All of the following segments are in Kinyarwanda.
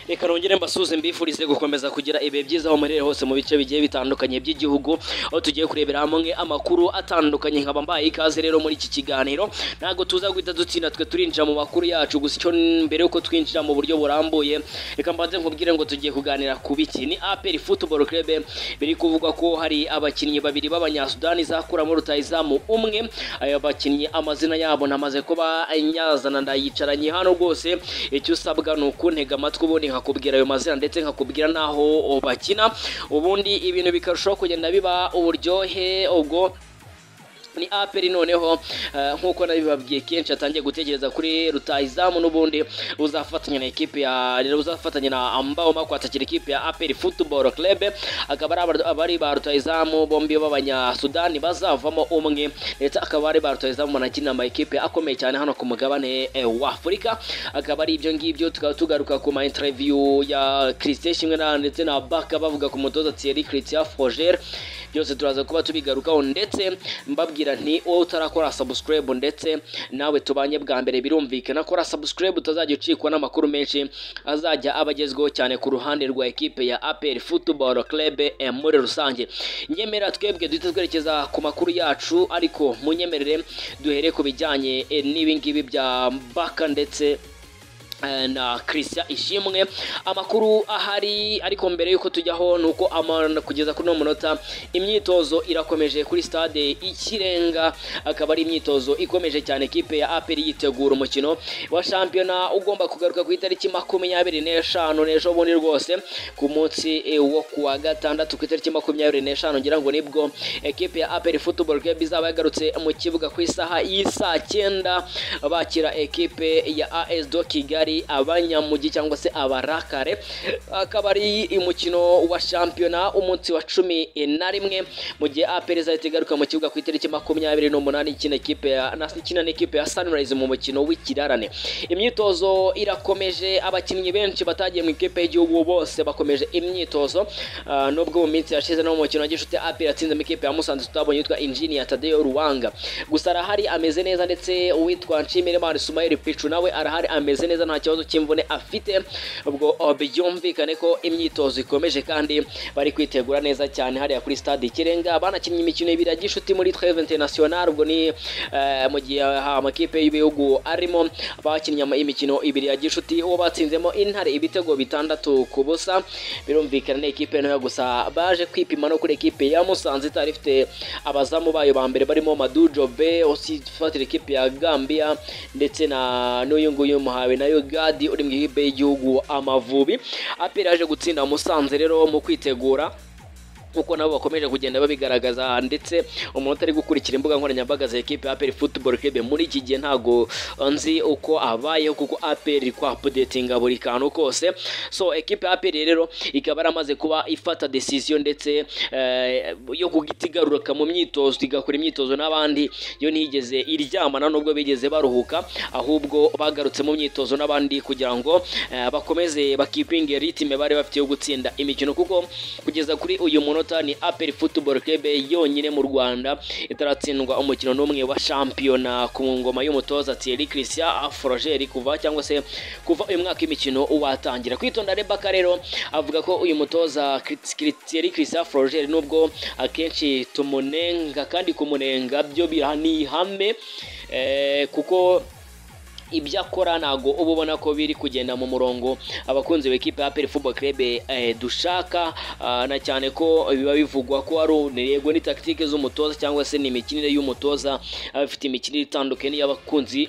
reka nongere mbasuze mbifurize gukomeza kugira ibihe byiza aho muri hose mu bice bigiye bitandukanye by'igihugu, aho tugiye kurebera hamwe amakuru atandukanye. Nkaba mbaye ikaze rero muri iki kiganiro, ntago tuza guhita dutsinda twe turinjira mu makuru yacu gusa. Icyo mbere yuko twinjira mu buryo burambuye, reka mbanze nkubwire ngo tugiye kuganira ku biki. Ni APR Football Club biri kuvuga ko hari abakinnyi babiri b'abanyasudani zakuramo rutayizamu umwe. Aya bakinnyi amazina yabo namaze kuba nyazana ndayicaranye hano rwose. Icyo usabwa ni ukuntega amatwi ubundi nkakubwira ayo mazina ndetse nkakubwira naho bakina, ubundi ibintu bikarushaho kugenda biba uburyohe. Ubwo ni APR noneho nkuko nabibabwiye kenshi atangiye gutekereza kuri rutayizamu n'ubundi uzafatanya na ekipe ya uzafatanya na ambao makwatakira ekipe ya APR Football Club. Akaba abari ba rutayizamu bombi b'abanyasudani bazavamo umwe, ndetse akaba ari ba rutayizamu banakina ama ekipe akomeye cyane hano ku mugabane wa Afurika. Akaba ari ibyo ngibyo tukaba tugaruka ku ma interview ya Christian Shimwe ndetse na Baka bavuga ku mutoza Thierry Christian Froger. Byose turaza kuba tubigarukaho, ndetse mbabwira nti wowe utarakora subscribe ndetse nawe tubanye bwa mbere birumvikana kora subscribe utazajya ucikwa n'amakuru menshi azajya abagezweho cyane ku ruhande rwa ekipe ya APR Football Club muri rusange. Nyemera twebwe duhita twerekeza ku makuru yacu, ariko munyemerere duhere ku bijyanye n'ibi ngibi bya Baka ndetse na Christian Ishimwe. Amakuru ahari ariko mbere yuko tujyaho nuko kugeza kuri no munota imyitozo irakomeje kuri stade Ikirenga. Akaba ari imyitozo ikomeje cyane, ekipe ya APR yitegura umukino wa shampiyona ugomba kugaruka ku itariki 25 n'ejo bundi rwose ku munsi wo kuwa gatandatu ku itariki 25 ngira ngo nibwo ekipe ya APR Football Club izaba yagarutse mu kibuga ku isaha y'isa 9 bakira ekipe ya AS do Kigali abanyamugi cyangwa se abarakare. Akaba ari umukino wa shampiyona umunsi wa 11 mu gihe APR izahita mu kibuga ku itariki 28 ikina n'ikipe ya Sunrise mu mukino w'ikirarane. Imyitozo irakomeje, abakinnyi benshi batagiye mu ikipe y'igihugu bose bakomeje imyitozo, nubwo mu minsi yashize no mu mukino wa gishuti APR atsinze mu ikipe ya Musanze tutabonye yitwa Engineer Tadeo Ruwanga. Gusa arahari ameze neza, ndetse uwitwa Nshimirimana Sumail Pichu nawe arahari ameze neza, nta kibazo cy'imvune afite. Ubwo byumvikane ko imyitozo ikomeje kandi bari kwitegura neza cyane hariya kuri stade Ikirenga. Banakinnye imikino ibiri ya gishuti muri Trêve International, ubwo ni mu gihe amakipe y'ibihugu arimo bakinnye imikino ibiri ya gishuti, uwo batsinzemo Intare ibitego 6-0. Birumvikana ekipe nayo gusa baje kwipima no kuri ekipe ya Musanze itari ifite abazamu bayo ba mbere barimo Madujo B osifatira ekipe ya Gambia, ndetse na n'uyu nguyu muhawe nayo Gadi uri mu ikipe y'igihugu Amavubi. APR yaje gutsinda Musanze rero mu kwitegura uko nabo bakomeje kugenda babigaragaza, ndetse umuntu ari gukurikira imbuga nkoranyambaga za ekipe ya APR Football Club muri iki gihe ntago nzi uko abayeho, kuko APR kwa updatinga buri kantu kose. So ekipe ya APR rero ikaba yaramaze kuba ifata decision ndetse yo kugitigaruka mu myitozo, igakora imyitozo n'abandi. Yo ntigeze iryamana nubwo bigeze baruhuka, ahubwo bagarutse mu myitozo n'abandi kugira ngo bakomeze bakipinge ritime bari bafite yo gutsinda imikino, kuko kugeza kuri uyu munota ni APR Football Club yonyine mu Rwanda itaratsindwa umukino n'umwe wa shampiyona ku ngoma y'umutoza Thierry Christian Froger kuva uyu mwaka imikino watangira. Kwitonda Rebaka rero avuga ko uyu mutoza Thierry Christian Froger nubwo akenshi tumunenga, kandi kumunenga byo birani ihame, kuko ibyo akora ntago uba ubona ko biri kugenda mu murongo abakunzi b'ekipe ya APR Football Club dushaka, na cyane ko biba bivugwa ko ari yego ni tactique z'umutoza cyangwa se ni imikinire y'umutoza abafite imikinire itandukanye y'abakunzi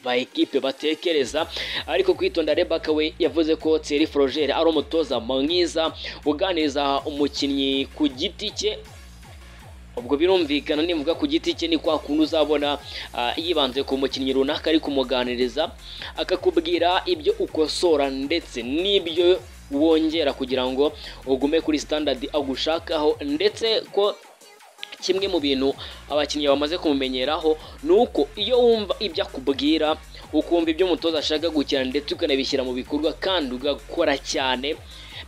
ba ekipe batekereza. Ariko Kwitonda Rebaka we yavuze ko Thierry Froger ari umutoza mwiza uganiriza umukinnyi ku giti cye. Ubwo birumvikana nivuga ku giti cye ni kwa kuntu uzabona yibanze ku mukinnyi runaka ari kumuganiriza, akakubwira ibyo ukosora ndetse n'ibyo wongera kugira ngo ugume kuri standard agushakaho, ndetse ko kimwe mu bintu abakinnyi bamaze kumumenyeraho nuko iyo wumva ibyo akubwira ukumva ibyo umutoza ashaka gukina ndetse ukanabishyira mu bikorwa kandi ugakora cyane,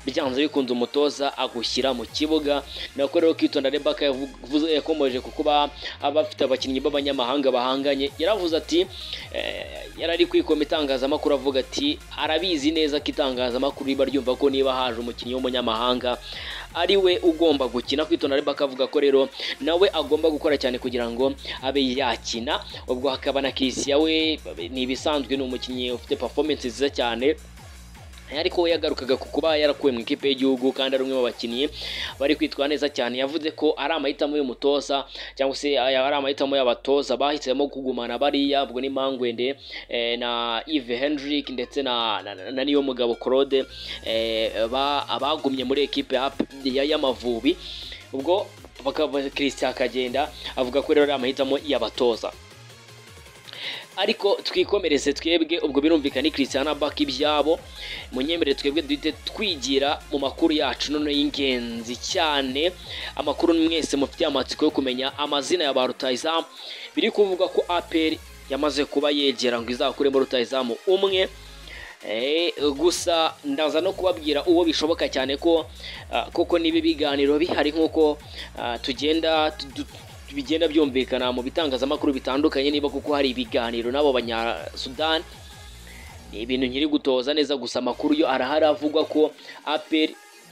byanze bikunze umutoza agushyira mu kibuga. nako rero Kitonda Rebecca yakomeje kukuba abafite abakinnyi b'abanyamahanga bahanganye, yaravuze ati yarari kwikoma itangazamakuru avuga ati arabizi neza ko itangazamakuru riba ryumva ko niba haje umukinnyi w'umunyamahanga ari we ugomba gukina. Kitonda Rebecca avuga ko rero nawe agomba gukora cyane kugira ngo abe yakina. Ubwo hakaba na Christian we ni ibisanzwe, ni umukinnyi ufite performance nziza cyane, ariko we yagarukaga ku kuba yarakuwe mu ikipe y'igihugu kandi ari umwe mu bakinnyi bari kwitwara neza cyane. Yavuze ko ari amahitamo y'umutoza cyangwa se ari amahitamo y'abatoza bahisemo kugumana bariya, ubwo ni Mangwende na Yves Hendrick ndetse na niyo mugabo Claude abagumye muri ekipe y'Amavubi. Ubwo bakaba Christian akagenda avuga ko rero ari amahitamo y'abatoza. Ariko twikomereze twebwe, ubwo birumvikana Christian Baka ibyabo munyemerere twebwe duhite twigira mu makuru yacu none y'ingenzi cyane. Amakuru mwese mufite amatsiko yo kumenya amazina ya ba rutahizamu. Biri kuvuga ko APR yamaze kuba yegera ngo izakuremo rutahizamu umwe, gusa ndaza no kubabwira uwo bishoboka cyane ko koko nibi biganiro bihari nk'uko bigenda byumvikana mu bitangazamakuru bitandukanye, niba kuko hari ibiganiro n'abo banyasudani. Ni ibintu nkiri gutoza neza, gusa amakuru yo arahari avugwa ko APR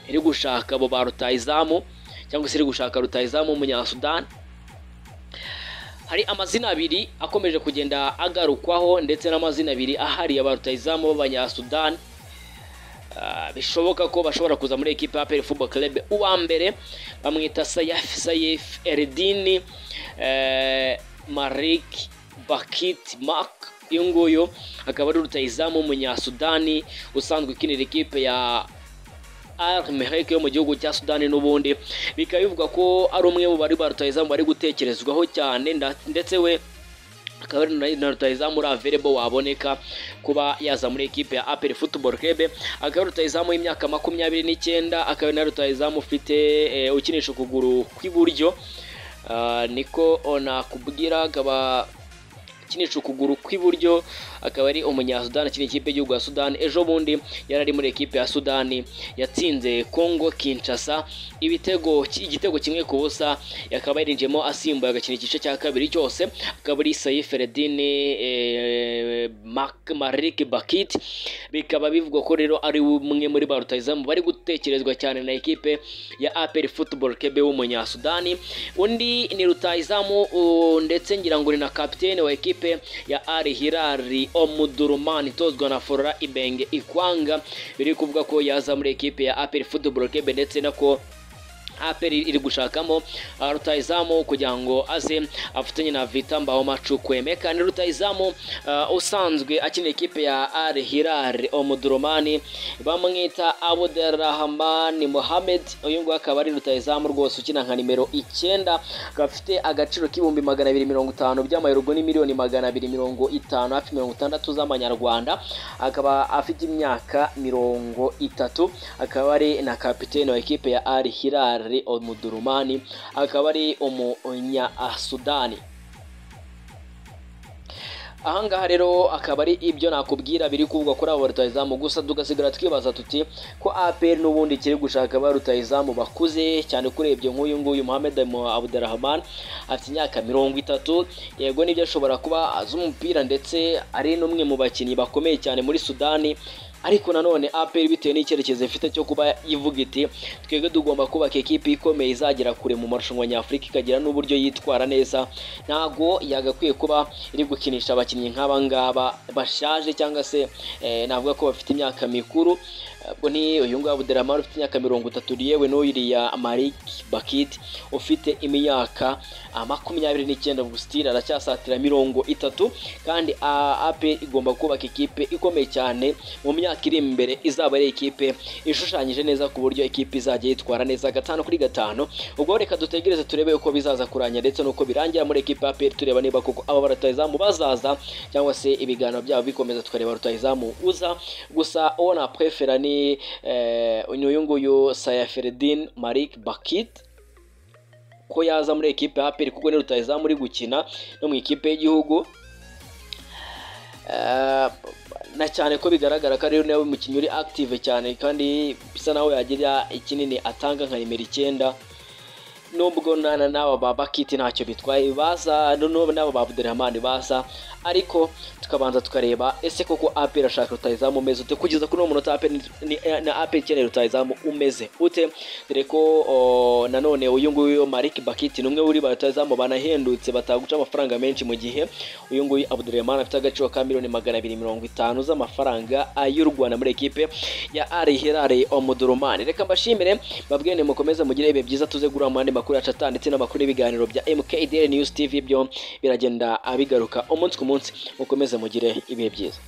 iri gushaka abo ba rutahizamu cyangwa se iri gushaka rutahizamu w'umunyasudani. Hari amazina abiri akomeje kugenda agarukwaho ndetse n'amazina abiri ahari ya ba rutahizamu b'abanyasudani bishoboka ko bashobora kuza muri ekipe ya APR Football Club. Uwa mbere bamwita Saif Eldin Malik Bakit Mak. Uyu nguyu akaba ari rutahizamu w'umunyasudani usanzwe ukinira ekipe ya Al-Merrikh yo mu gihugu cya Sudani. N'ubundi bikaba bivuga ko ari umwe mu bari ba rutahizamu bari gutekerezwaho cyane, ndetse we akaba ari na rutahizamu available waboneka kuba yaza muri ekipe ya APR Football Club. Akaba rutahizamu y'imyaka 29, akaba na rutahizamu ufite ukinisha ukuguru kw'iburyo, niko nakubwira. Akaba kinisha ukuguru kw'iburyo, akaba ari umunyasudani akina ikipe y'igihugu ya Sudani. Ejo bundi yarari muri ekipe ya Sudani yatsinze Congo Kinshasa igitego kimwe ku busa, yakaba yarinjemo asimbuye agakina igice cya kabiri cyose. Akaba ari Saif Eldin Malik Bakit. Bikaba bivugwa ko rero ari umwe muri ba rutahizamu bari gutekerezwa cyane na ekipe ya APR Football Club w'umunyasudani. Undi ni rutahizamu ndetse ngira ngo ni na kapiteni wa ekipe ya Al Hilal Omdurman itozwa na Flora Ibenge Ikwanga. Biri kuvuga ko yaza muri ekipe ya APR Football Club ndetse nako APR iri gushakamo rutahizamu kugira ngo aze afatanye na Vita Mbahoma Chukwemeka. Ni rutahizamu usanzwe akina ekipe ya Al Hilal Omdurman, bamwita Abdelrahman Mohamed. Uyu nguyu akaba ari rutahizamu rwose ukina nka nimero 9, gafite agaciro k'ibihumbi 250 by'amayero ni miliyoni 250 hafi 60 z'amanyarwanda. Akaba afite imyaka 30, akaba ari na kapiteni wa ekipe ya Al Hilal Omdurman, akaba ari umunya-Sudani. Ahangaha rero akaba ari ibyo nakubwira biri kuvuga kuri abo rutahizamu. Gusa tugasigara twibaza tuti ko APR n'ubundi kiri gushaka ba rutahizamu bakuze cyane, kurebye nk'uyu nguyu Mohamed Abdelrahman afite imyaka 30. Yego nibyo ashobora kuba azi umupira ndetse ari n'umwe mu bakinnyi bakomeye cyane muri Sudani, ariko nanone APR bitewe n'icyerekezo ifite cyo kuba ivuga iti twebwe tugomba kubaka ekipe ikomeye izagera kure mu marushanwa nyafurika ikagira n'uburyo yitwara neza, ntago yagakwiye kuba iri gukinisha abakinnyi nk'aba ngaba bashaje cyangwa se navuga ko bafite imyaka mikuru. Ubwo ni uyu nguyu Abdelrahman ufite imyaka 30, yewe n'uyiriya Malik Bakit ufite imyaka 29, gustira aracyasatira 30. kandi APR igomba kubaka ekipe ikomeye cyane mu myaka iri imbere, izaba ari ekipe ishushanyije neza ku buryo ekipe izajya yitwara neza 5-5. Ubwo reka dutegereze turebe uko bizaza kuranya ndetse nuko birangira muri ekipe ya APR, tureba niba koko aba rutahizamu bazaza cyangwa se ibiganiro byabo bikomeza tukareba rutahizamu uza. Gusa uwo na prefera ni uyu nguyu Saif Eldin Malik Bakit ko yaza muri ekipe ya APR kuko ni rutahizamu uri gukina no mu ikipe y'igihugu. na cyane ko bigaragara ko ari nawe umukinnyi uri active cyane kandi bisa nawe yagira ikinini atanga nka nimero 9 nubwo n'aba Bakiti ntacyo bitwaye baza n'abo ba Abdurrahman baza ariko tukabanza tukareba ese koko APR ashaka rutayizamu umeze ute kugeza kuri umunota na APR keneye rutayizamu umeze ute dore ko nanone uyu nguyu Malik Bakiti numwe uri barutayizamu banahendutse bataguca amafaranga menshi mu gihe uyu nguyu Abdurrahman afite agaciro ka $250 z'amafaranga y'u Rwanda muri equipe ya Al Hilal Omdurman. Reka mbashimire babwene mukomeze mugire ibe byiza tuze gura amande makuru acata ndetse n'amakuru y'ibiganiro bya MK Daily News TV byo biragenda abigaruka umunsi ku munsi mukomeze mugire ibihe byiza.